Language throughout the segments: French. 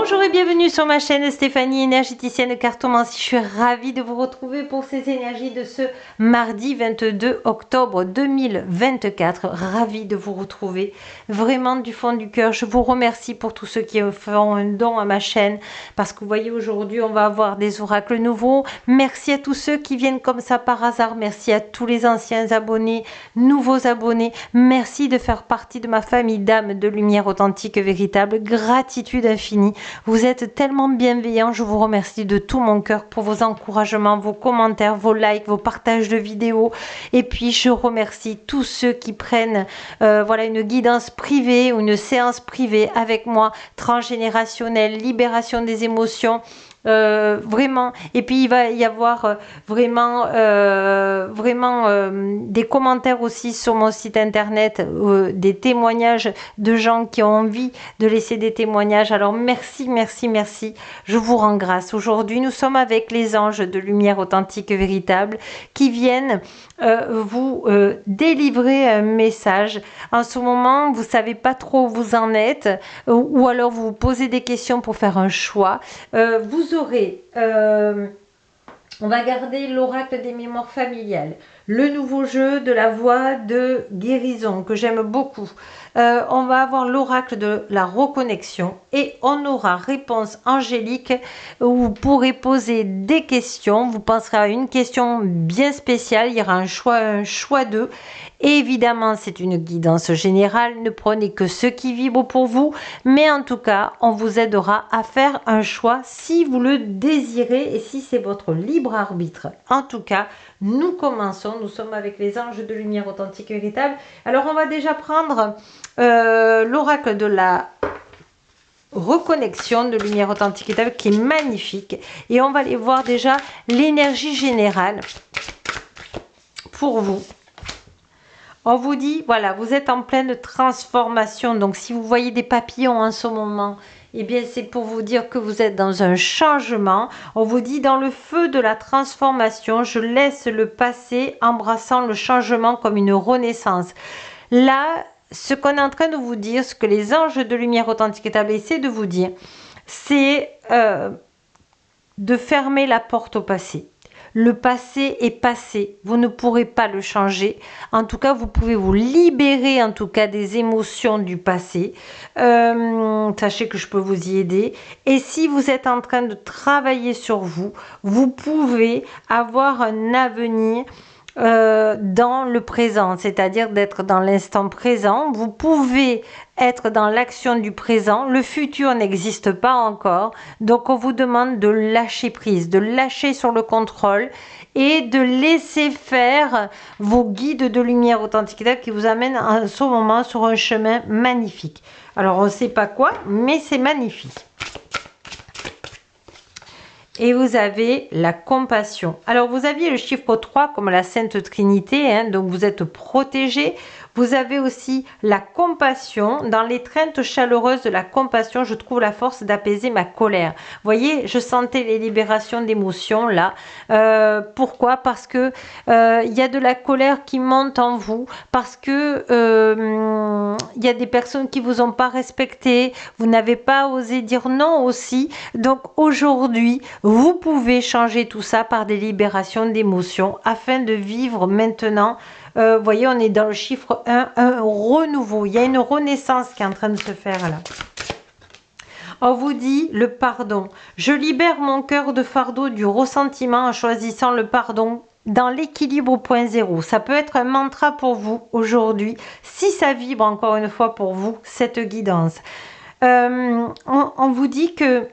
Bonjour et bienvenue sur ma chaîne Stéphanie, énergéticienne cartomancie. Je suis ravie de vous retrouver pour ces énergies de ce mardi 22 octobre 2024. Ravie de vous retrouver vraiment du fond du cœur. Je vous remercie pour tous ceux qui font un don à ma chaîne parce que vous voyez aujourd'hui on va avoir des oracles nouveaux. Merci à tous ceux qui viennent comme ça par hasard. Merci à tous les anciens abonnés, nouveaux abonnés. Merci de faire partie de ma famille d'âmes de lumière authentique véritable. Gratitude infinie. Vous êtes tellement bienveillants, je vous remercie de tout mon cœur pour vos encouragements, vos commentaires, vos likes, vos partages de vidéos. Et puis je remercie tous ceux qui prennent voilà, une guidance privée ou une séance privée avec moi, transgénérationnelle, libération des émotions. Vraiment, et puis il va y avoir vraiment des commentaires aussi sur mon site internet, des témoignages de gens qui ont envie de laisser des témoignages. Alors merci, je vous rends grâce. Aujourd'hui nous sommes avec les anges de lumière authentique véritable qui viennent vous délivrer un message. En ce moment vous savez pas trop où vous en êtes, ou alors vous vous posez des questions pour faire un choix. Vous aurez, on va garder l'oracle des mémoires familiales, le nouveau jeu de la voix de guérison que j'aime beaucoup. On va avoir l'oracle de la reconnexion et on aura réponse angélique où vous pourrez poser des questions. Vous penserez à une question bien spéciale, il y aura un choix d'eux. Évidemment, c'est une guidance générale, ne prenez que ce qui vibre pour vous, mais en tout cas, on vous aidera à faire un choix si vous le désirez et si c'est votre libre arbitre. En tout cas, nous commençons, nous sommes avec les anges de lumière authentique et véritable. Alors, on va déjà prendre l'oracle de la reconnexion de lumière authentique et véritable qui est magnifique. Et on va aller voir déjà l'énergie générale pour vous. On vous dit, voilà, vous êtes en pleine transformation. Donc, si vous voyez des papillons en ce moment, eh bien, c'est pour vous dire que vous êtes dans un changement. On vous dit, dans le feu de la transformation, je laisse le passé embrassant le changement comme une renaissance. Là, ce qu'on est en train de vous dire, ce que les anges de lumière authentique établie essaient de vous dire, c'est de fermer la porte au passé. Le passé est passé, vous ne pourrez pas le changer. En tout cas, vous pouvez vous libérer en tout cas des émotions du passé. Sachez que je peux vous y aider. Et si vous êtes en train de travailler sur vous, vous pouvez avoir un avenir dans le présent, c'est-à-dire d'être dans l'instant présent. Vous pouvez être dans l'action du présent. Le futur n'existe pas encore, donc on vous demande de lâcher prise, de lâcher sur le contrôle et de laisser faire vos guides de lumière authentique qui vous amènent en ce moment sur un chemin magnifique. Alors on ne sait pas quoi, mais c'est magnifique. Et vous avez la compassion. Alors, vous aviez le chiffre 3 comme la Sainte Trinité, hein, donc vous êtes protégé. Vous avez aussi la compassion. Dans l'étreinte chaleureuse de la compassion, je trouve la force d'apaiser ma colère. Vous voyez, je sentais les libérations d'émotions là. Pourquoi? Parce que il y a de la colère qui monte en vous, parce que il y a des personnes qui vous ont pas respecté, vous n'avez pas osé dire non aussi. Donc aujourd'hui, vous pouvez changer tout ça par des libérations d'émotions afin de vivre maintenant. Vous voyez, on est dans le chiffre 1, un renouveau. Il y a une renaissance qui est en train de se faire là. On vous dit le pardon. Je libère mon cœur de fardeau du ressentiment en choisissant le pardon dans l'équilibre au point zéro. Ça peut être un mantra pour vous aujourd'hui, si ça vibre encore une fois pour vous, cette guidance. On vous dit que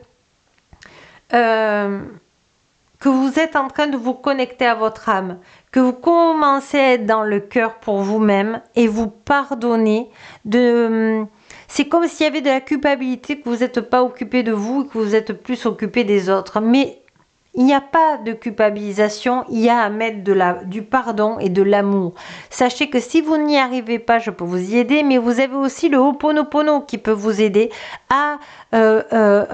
vous êtes en train de vous connecter à votre âme, que vous commencez à être dans le cœur pour vous-même et vous pardonner de... C'est comme s'il y avait de la culpabilité, que vous n'êtes pas occupé de vous et que vous êtes plus occupé des autres. Mais il n'y a pas de culpabilisation, il y a à mettre du pardon et de l'amour. Sachez que si vous n'y arrivez pas, je peux vous y aider, mais vous avez aussi le Ho'oponopono qui peut vous aider à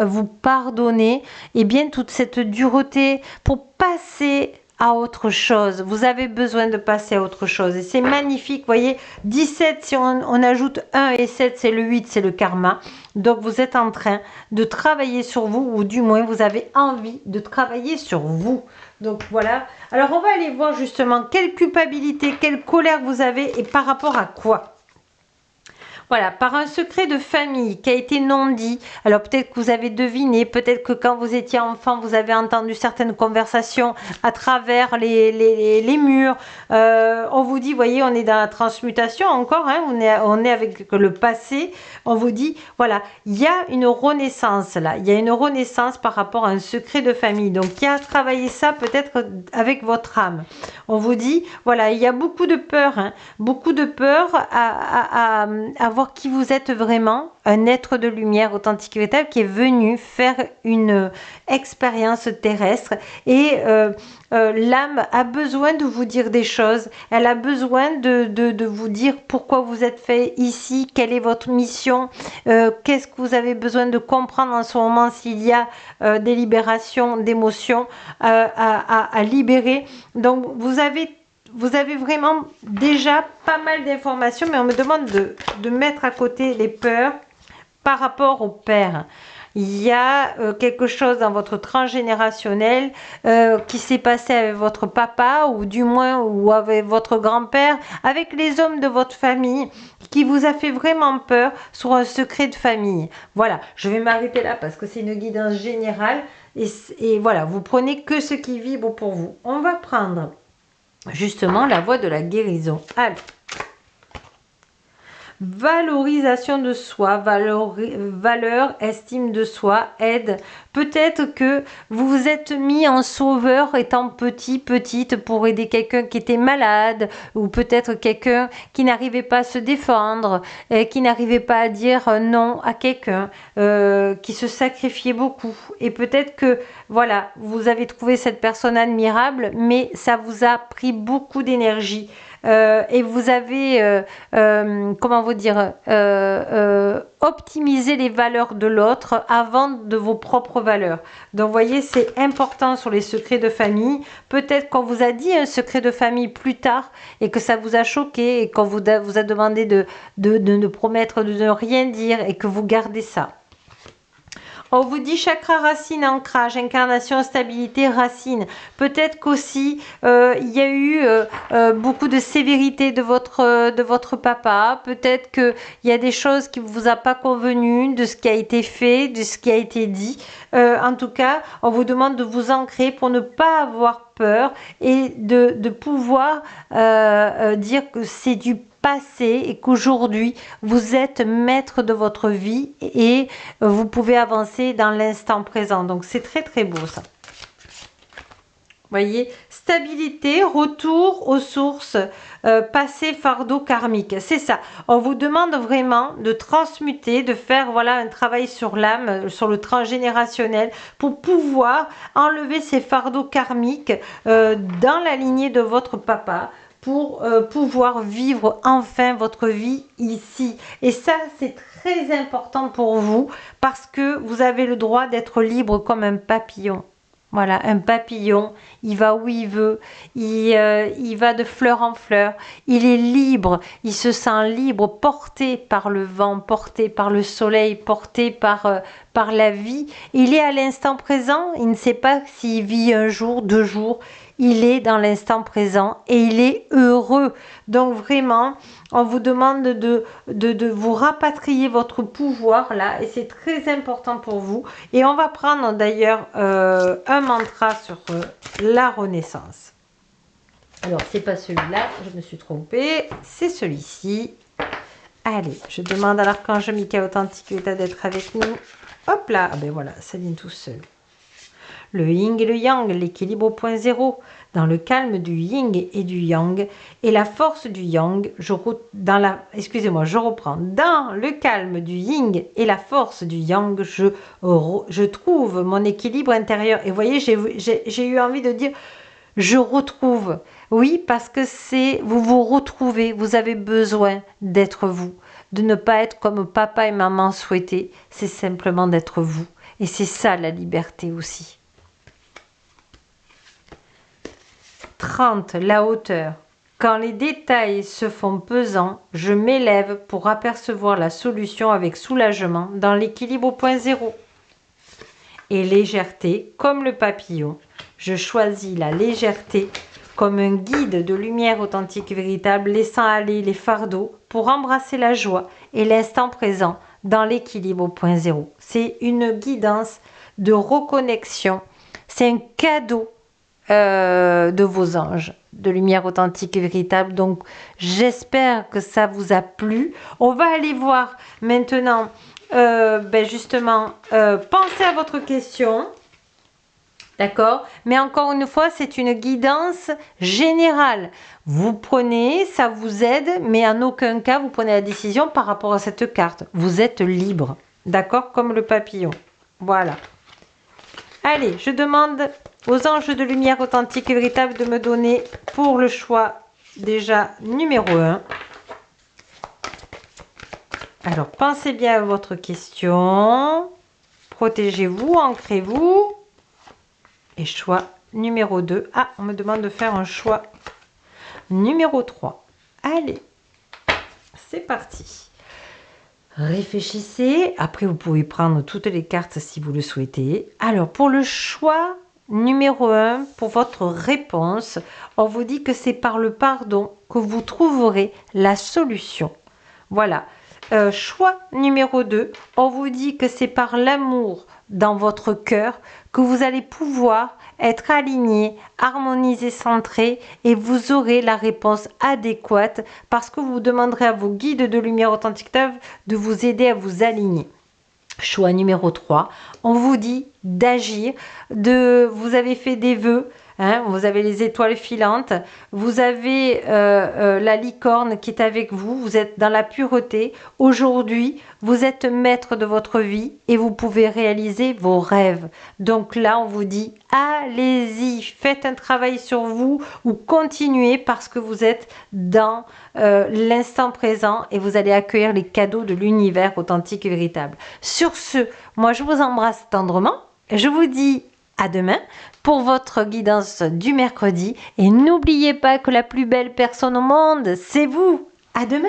vous pardonner et bien toute cette dureté pour passer à autre chose. Vous avez besoin de passer à autre chose. Et c'est magnifique. Vous voyez, 17, si on ajoute 1 et 7, c'est le 8, c'est le karma. Donc, vous êtes en train de travailler sur vous, ou du moins, vous avez envie de travailler sur vous. Donc, voilà. Alors, on va aller voir justement quelle culpabilité, quelle colère vous avez et par rapport à quoi. Voilà, par un secret de famille qui a été non dit. Alors peut-être que vous avez deviné, peut-être que quand vous étiez enfant, vous avez entendu certaines conversations à travers les murs. On vous dit, voyez, on est dans la transmutation encore, hein, on est avec le passé. On vous dit, voilà, il y a une renaissance là. Il y a une renaissance par rapport à un secret de famille. Donc, il y a à travailler ça peut-être avec votre âme. On vous dit, voilà, il y a beaucoup de peur, hein, beaucoup de peur à voir qui vous êtes vraiment, un être de lumière authentique et véritable qui est venu faire une expérience terrestre et l'âme a besoin de vous dire des choses, elle a besoin de vous dire pourquoi vous êtes fait ici, quelle est votre mission, qu'est-ce que vous avez besoin de comprendre en ce moment, s'il y a des libérations d'émotions à libérer. Donc vous avez vraiment déjà pas mal d'informations, mais on me demande de mettre à côté les peurs par rapport au père. Il y a quelque chose dans votre transgénérationnel qui s'est passé avec votre papa, ou du moins ou avec votre grand-père, avec les hommes de votre famille, qui vous a fait vraiment peur sur un secret de famille. Voilà, je vais m'arrêter là parce que c'est une guidance générale. Et voilà, vous prenez que ce qui vibre pour vous. On va prendre justement la voie de la guérison. Allez. Valorisation de soi, valeur, estime de soi, aide. Peut-être que vous vous êtes mis en sauveur étant petite pour aider quelqu'un qui était malade, ou peut-être quelqu'un qui n'arrivait pas à se défendre, qui n'arrivait pas à dire non à quelqu'un, qui se sacrifiait beaucoup. Et peut-être que voilà, vous avez trouvé cette personne admirable, mais ça vous a pris beaucoup d'énergie. Et vous avez, comment vous dire, optimisé les valeurs de l'autre avant de vos propres valeurs. Donc, vous voyez, c'est important sur les secrets de famille. Peut-être qu'on vous a dit un secret de famille plus tard et que ça vous a choqué et qu'on vous a demandé de promettre de ne rien dire et que vous gardez ça. On vous dit chakra racine, ancrage, incarnation, stabilité, racine. Peut-être qu'aussi il y a eu beaucoup de sévérité de votre papa. Peut-être qu'il y a des choses qui ne vous a pas convenu de ce qui a été fait, de ce qui a été dit. En tout cas, on vous demande de vous ancrer pour ne pas avoir peur et de pouvoir dire que c'est du passé et qu'aujourd'hui vous êtes maître de votre vie et vous pouvez avancer dans l'instant présent. Donc c'est très très beau ça. Voyez, stabilité, retour aux sources, passé, fardeau karmique, c'est ça. On vous demande vraiment de transmuter, de faire voilà un travail sur l'âme, sur le transgénérationnel, pour pouvoir enlever ces fardeaux karmiques dans la lignée de votre papa, pour pouvoir vivre enfin votre vie ici. Et ça, c'est très important pour vous parce que vous avez le droit d'être libre comme un papillon. Voilà, un papillon, il va où il veut, il va de fleur en fleur, il est libre, il se sent libre, porté par le vent, porté par le soleil, porté par la vie. Il est à l'instant présent, il ne sait pas s'il vit un jour, 2 jours, il est dans l'instant présent et il est heureux. Donc vraiment, on vous demande de vous rapatrier votre pouvoir là, et c'est très important pour vous. Et on va prendre d'ailleurs un mantra sur la renaissance. Alors, c'est pas celui-là, je me suis trompée, c'est celui-ci. Allez, je demande à l'archange Michael authentique l'état d'être avec nous. Hop là, ah ben voilà, ça vient tout seul. Le yin et le yang, l'équilibre au point zéro, dans le calme du yin et du yang, et la force du yang, je reprends, dans le calme du yin et la force du yang, je trouve mon équilibre intérieur. Et vous voyez, j'ai eu envie de dire, je retrouve. Oui, parce que vous vous retrouvez, vous avez besoin d'être vous, de ne pas être comme papa et maman souhaitaient, c'est simplement d'être vous. Et c'est ça la liberté aussi. 30, la hauteur. Quand les détails se font pesants, je m'élève pour apercevoir la solution avec soulagement dans l'équilibre au point zéro. Et légèreté, comme le papillon, je choisis la légèreté comme un guide de lumière authentique et véritable, laissant aller les fardeaux pour embrasser la joie et l'instant présent dans l'équilibre au point zéro. C'est une guidance de reconnexion. C'est un cadeau de vos anges, de lumière authentique et véritable. Donc, j'espère que ça vous a plu. On va aller voir maintenant, justement, pensez à votre question. D'accord? Mais encore une fois, c'est une guidance générale. Vous prenez, ça vous aide, mais en aucun cas, vous prenez la décision par rapport à cette carte. Vous êtes libre. D'accord? Comme le papillon. Voilà. Allez, je demande aux anges de lumière authentique et véritable de me donner pour le choix déjà numéro 1. Alors, pensez bien à votre question. Protégez-vous, ancrez-vous. Et choix numéro 2. Ah, on me demande de faire un choix numéro 3. Allez, c'est parti. Réfléchissez. Après, vous pouvez prendre toutes les cartes si vous le souhaitez. Alors, pour le choix numéro 1, pour votre réponse, on vous dit que c'est par le pardon que vous trouverez la solution. Voilà. Choix numéro 2, on vous dit que c'est par l'amour dans votre cœur que vous allez pouvoir être aligné, harmonisé, centré et vous aurez la réponse adéquate parce que vous demanderez à vos guides de lumière authentique de vous aider à vous aligner. Choix numéro 3, on vous dit d'agir, vous avez fait des vœux, hein, vous avez les étoiles filantes, vous avez la licorne qui est avec vous, vous êtes dans la pureté. Aujourd'hui, vous êtes maître de votre vie et vous pouvez réaliser vos rêves. Donc là, on vous dit, allez-y, faites un travail sur vous ou continuez parce que vous êtes dans l'instant présent et vous allez accueillir les cadeaux de l'univers authentique et véritable. Sur ce, moi je vous embrasse tendrement. Je vous dis à demain pour votre guidance du mercredi. Et n'oubliez pas que la plus belle personne au monde, c'est vous. À demain.